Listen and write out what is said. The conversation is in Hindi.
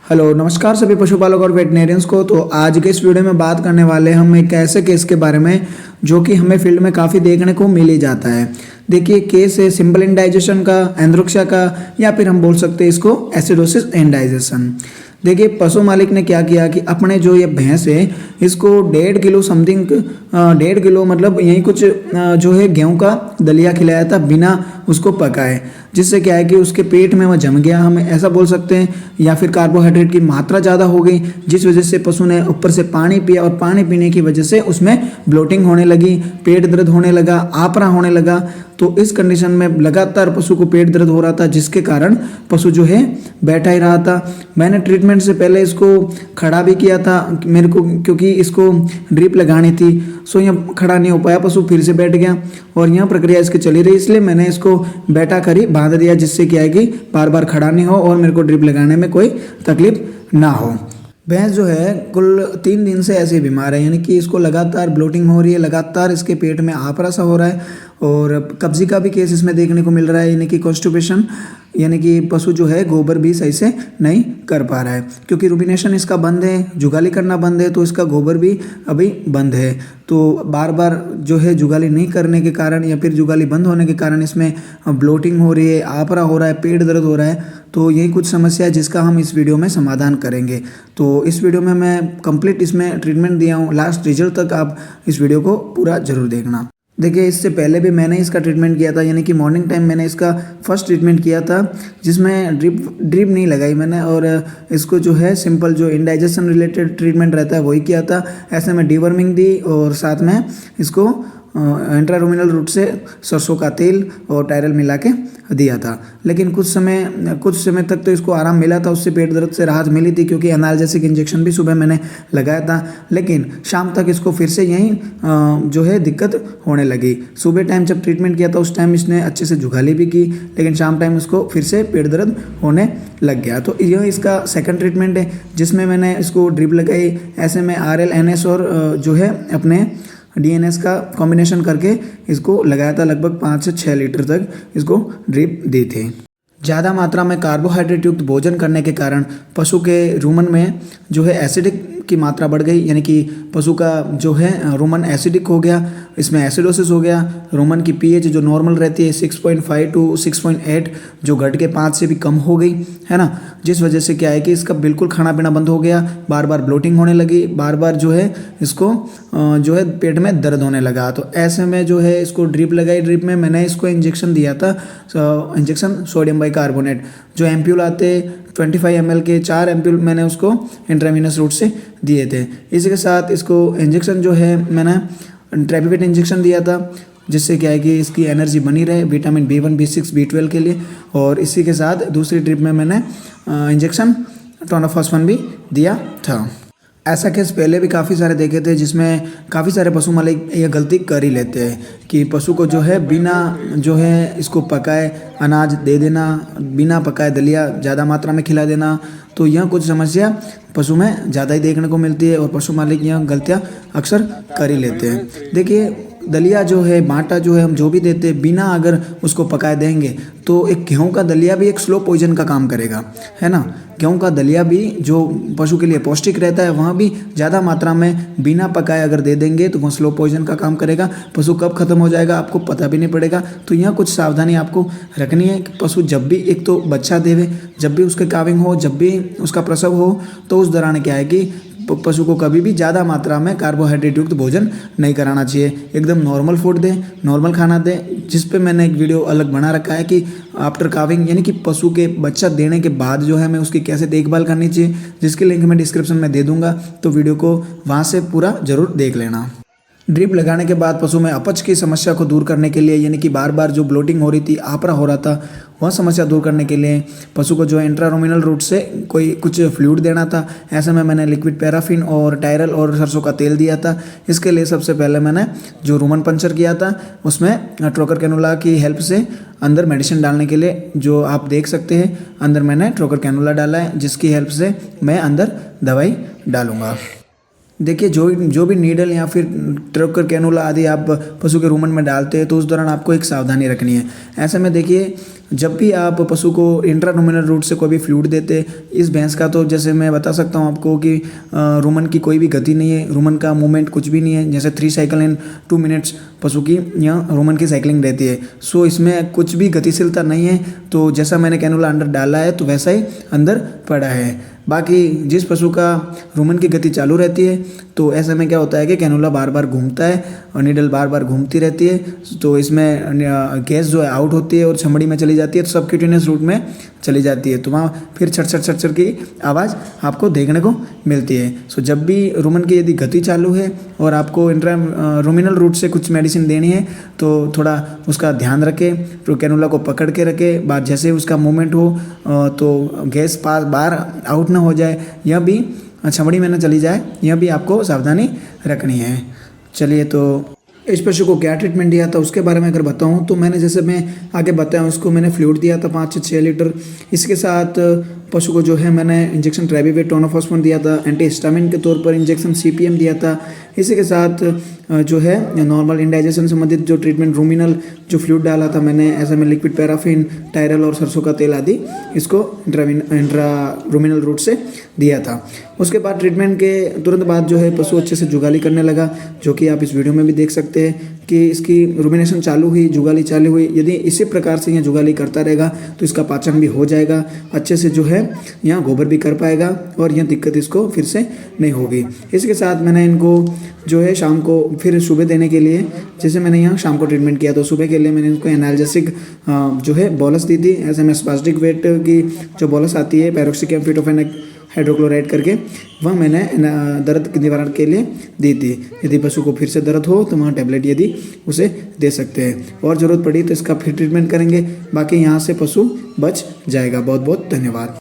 हेलो नमस्कार सभी पशुपालक और वेटनेरियंस को। तो आज के इस वीडियो में बात करने वाले हम एक ऐसे केस के बारे में जो कि हमें फील्ड में काफ़ी देखने को मिल ही जाता है। देखिए केस है सिंपल इंडाइजेशन का, एंड्रोक्सिया का, या फिर हम बोल सकते हैं इसको एसिडोसिस इंडाइजेशन। देखिए पशु मालिक ने क्या किया कि अपने जो ये भैंस है इसको 1.5 किलो समथिंग 1.5 किलो मतलब यही कुछ जो है गेहूं का दलिया खिलाया था बिना उसको पकाए, जिससे क्या है कि उसके पेट में वह जम गया, हम ऐसा बोल सकते हैं, या फिर कार्बोहाइड्रेट की मात्रा ज़्यादा हो गई जिस वजह से पशु ने ऊपर से पानी पिया और पानी पीने की वजह से उसमें ब्लोटिंग होने लगी, पेट दर्द होने लगा, आपरा होने लगा। तो इस कंडीशन में लगातार पशु को पेट दर्द हो रहा था जिसके कारण पशु जो है बैठा ही रहा था। मैंने ट्रीटमेंट से पहले इसको खड़ा भी किया था मेरे को, क्योंकि इसको ड्रिप लगानी थी। सो यहाँ खड़ा नहीं हो पाया, पशु फिर से बैठ गया और यहाँ प्रक्रिया इसकी चली रही, इसलिए मैंने इसको बैठा कर ही बांध दिया, जिससे क्या है कि बार बार खड़ा नहीं हो और मेरे को ड्रिप लगाने में कोई तकलीफ ना हो। भैंस जो है कुल 3 दिन से ऐसे बीमार है, यानी कि इसको लगातार ब्लोटिंग हो रही है, लगातार इसके पेट में आफरा सा हो रहा है और कब्जी का भी केस इसमें देखने को मिल रहा है, यानी कि कॉन्स्टिपेशन, यानी कि पशु जो है गोबर भी सही से नहीं कर पा रहा है क्योंकि रूबिनेशन इसका बंद है, जुगाली करना बंद है, तो इसका गोबर भी अभी बंद है। तो बार बार जो है जुगाली नहीं करने के कारण या फिर जुगाली बंद होने के कारण इसमें ब्लोटिंग हो रही है, आफरा हो रहा है, पेट दर्द हो रहा है। तो यही कुछ समस्या है जिसका हम इस वीडियो में समाधान करेंगे। तो इस वीडियो में मैं कंप्लीट इसमें ट्रीटमेंट दिया हूँ, लास्ट रिजल्ट तक आप इस वीडियो को पूरा जरूर देखना। देखिए इससे पहले भी मैंने इसका ट्रीटमेंट किया था, यानी कि मॉर्निंग टाइम मैंने इसका फर्स्ट ट्रीटमेंट किया था जिसमें ड्रिप नहीं लगाई मैंने, और इसको जो है सिंपल जो इंडाइजेशन रिलेटेड ट्रीटमेंट रहता है वही किया था। ऐसे में डीवर्मिंग दी और साथ में इसको इंट्रारुमिनल रूट से सरसों का तेल और टायरल मिला के दिया था। लेकिन कुछ समय तक तो इसको आराम मिला था, उससे पेट दर्द से राहत मिली थी क्योंकि एनाल्जेसिक इंजेक्शन भी सुबह मैंने लगाया था। लेकिन शाम तक इसको फिर से यही जो है दिक्कत होने लगी। सुबह टाइम जब ट्रीटमेंट किया था उस टाइम इसने अच्छे से जुगाली भी की, लेकिन शाम टाइम उसको फिर से पेट दर्द होने लग गया। तो यह इसका सेकंड ट्रीटमेंट है जिसमें मैंने इसको ड्रिप लगाई। ऐसे में RL-NS और जो है अपने DNS का कॉम्बिनेशन करके इसको लगाया था, लगभग 5 से 6 लीटर तक इसको ड्रिप दी थी। ज़्यादा मात्रा में कार्बोहाइड्रेट युक्त भोजन करने के कारण पशु के रूमन में जो है एसिडिक की मात्रा बढ़ गई, यानी कि पशु का जो है रूमन एसिडिक हो गया, इसमें एसिडोसिस हो गया। रूमन की pH जो नॉर्मल रहती है 6.5 टू 6.8 जो घट के 5 से भी कम हो गई है ना, जिस वजह से क्या है कि इसका बिल्कुल खाना पीना बंद हो गया, बार बार ब्लोटिंग होने लगी, बार बार जो है इसको जो है पेट में दर्द होने लगा। तो ऐसे में जो है इसको ड्रिप लगाई। ड्रिप में मैंने इसको इंजेक्शन दिया था, इंजेक्शन सोडियम बाइकार्बोनेट जो एम्प्यूल आते 25 ml के 4 एम्प्यूल मैंने उसको इंट्रावेनस रूट से दिए थे। इसी के साथ इसको इंजेक्शन जो है मैंने ट्रेपिवेट इंजेक्शन दिया था, जिससे क्या है कि इसकी एनर्जी बनी रहे विटामिन B1 B6 B12 के लिए। और इसी के साथ दूसरी ट्रिप में मैंने इंजेक्शन टोनोफॉस्फन भी दिया था। ऐसा केस पहले भी काफ़ी सारे देखे थे जिसमें काफ़ी सारे पशु मालिक ये गलती कर ही लेते हैं कि पशु को जो है बिना जो है इसको पकाए अनाज दे देना, बिना पकाए दलिया ज़्यादा मात्रा में खिला देना। तो यह कुछ समस्या पशु में ज़्यादा ही देखने को मिलती है और पशु मालिक यह गलतियाँ अक्सर कर ही लेते हैं। देखिए दलिया जो है, बाटा जो है, हम जो भी देते हैं बिना अगर उसको पकाए देंगे तो एक गेहूं का दलिया भी एक स्लो पॉइजन का काम करेगा, है ना। गेहूं का दलिया भी जो पशु के लिए पौष्टिक रहता है वहाँ भी ज़्यादा मात्रा में बिना पकाए अगर दे देंगे तो वो स्लो पॉइजन का काम करेगा। पशु कब खत्म हो जाएगा आपको पता भी नहीं पड़ेगा। तो यहाँ कुछ सावधानी आपको रखनी है कि पशु जब भी एक तो बच्चा देवे, जब भी उसके काविंग हो, जब भी उसका प्रसव हो, तो उस दौरान क्या है कि पशु को कभी भी ज़्यादा मात्रा में कार्बोहाइड्रेट युक्त भोजन नहीं कराना चाहिए। एकदम नॉर्मल फूड दें, नॉर्मल खाना दें, जिस पे मैंने एक वीडियो अलग बना रखा है कि आफ्टर काविंग, यानी कि पशु के बच्चा देने के बाद जो है हमें उसकी कैसे देखभाल करनी चाहिए, जिसकी लिंक मैं डिस्क्रिप्शन में दे दूंगा। तो वीडियो को वहाँ से पूरा ज़रूर देख लेना। ड्रिप लगाने के बाद पशु में अपच की समस्या को दूर करने के लिए, यानी कि बार बार जो ब्लोटिंग हो रही थी, आफरा हो रहा था, वह समस्या दूर करने के लिए पशु को जो इंट्रारुमिनल रूट से कोई कुछ फ्लूइड देना था। ऐसे में मैंने लिक्विड पैराफिन और टायरल और सरसों का तेल दिया था। इसके लिए सबसे पहले मैंने जो रूमन पंचर किया था उसमें ट्रोकर कैनुला की हेल्प से अंदर मेडिसिन डालने के लिए, जो आप देख सकते हैं अंदर मैंने ट्रोकर कैनुला डाला है, जिसकी हेल्प से मैं अंदर दवाई डालूंगा। देखिए जो भी नीडल या फिर ट्रोकर कैनुला आदि आप पशु के रूमन में डालते हैं तो उस दौरान आपको एक सावधानी रखनी है। ऐसे में देखिए जब भी आप पशु को इंट्रारूमेनल रूट से कोई भी फ्लूइड देते, इस भैंस का तो जैसे मैं बता सकता हूँ आपको कि रुमन की कोई भी गति नहीं है, रुमन का मूवमेंट कुछ भी नहीं है। जैसे 3 साइकिल इन 2 मिनट्स पशु की यहाँ रुमन की साइकिलिंग रहती है। सो इसमें कुछ भी गतिशीलता नहीं है। तो जैसा मैंने कैनुला अंदर डाला है तो वैसा ही अंदर पड़ा है। बाकी जिस पशु का रुमन की गति चालू रहती है तो ऐसे में क्या होता है कि कैनुला बार बार घूमता है और नीडल बार बार घूमती रहती है, तो इसमें गैस जो है आउट होती है और चमड़ी में चली जाती है, तो सबक्यूटेनियस रूट में चली जाती है। तो वहाँ फिर छट की आवाज़ आपको देखने को मिलती है। सो जब भी रुमन की यदि गति चालू है और आपको इंट्रारूमेनल रूट से कुछ मेडिसिन देनी है तो थोड़ा उसका ध्यान रखें, तो कैनुला को पकड़ के रखें। बाद जैसे उसका मूवमेंट हो तो गैस पास बाहर आउट ना हो जाए, यह भी चमड़ी में न चली जाए, यह भी आपको सावधानी रखनी है। चलिए, तो इस पशु को क्या ट्रीटमेंट दिया था उसके बारे में अगर बताऊं तो मैंने जैसे मैं आगे बताया उसको मैंने फ्लूइड दिया था 5 से 6 लीटर। इसके साथ पशु को जो है मैंने इंजेक्शन ट्रेबिवेट टोनोफॉस्फोन दिया था, एंटीहिस्टामिन के तौर पर इंजेक्शन CPM दिया था। इसी के साथ जो है नॉर्मल इंडाइजेशन संबंधित जो ट्रीटमेंट रूमिनल जो फ्लूइड डाला था मैंने, ऐसे में लिक्विड पैराफिन, टायरल और सरसों का तेल आदि इसको इंट्रारूमेनल रूट से दिया था। उसके बाद ट्रीटमेंट के तुरंत बाद जो है पशु अच्छे से जुगाली करने लगा, जो कि आप इस वीडियो में भी देख सकते हैं कि इसकी रूमिनेशन चालू हुई, जुगाली चालू हुई। यदि इसी प्रकार से यह जुगाली करता रहेगा तो इसका पाचन भी हो जाएगा, अच्छे से जो है यहाँ गोबर भी कर पाएगा और यह दिक्कत इसको फिर से नहीं होगी। इसके साथ मैंने इनको जो है शाम को फिर सुबह देने के लिए, जैसे मैंने यहाँ शाम को ट्रीटमेंट किया तो सुबह के लिए मैंने इनको एनाल्जेसिक जो है बोलस दी थी। ऐसे में स्पास्टिक वेट की जो बोलस आती है पैरोक्सिकम फिटोफेनेक हाइड्रोक्लोराइड करके, वह मैंने दर्द के निवारण के लिए दी थी। यदि पशु को फिर से दर्द हो तो वहाँ टैबलेट यदि उसे दे सकते हैं, और ज़रूरत पड़ी तो इसका फिर ट्रीटमेंट करेंगे। बाकी यहाँ से पशु बच जाएगा। बहुत बहुत धन्यवाद।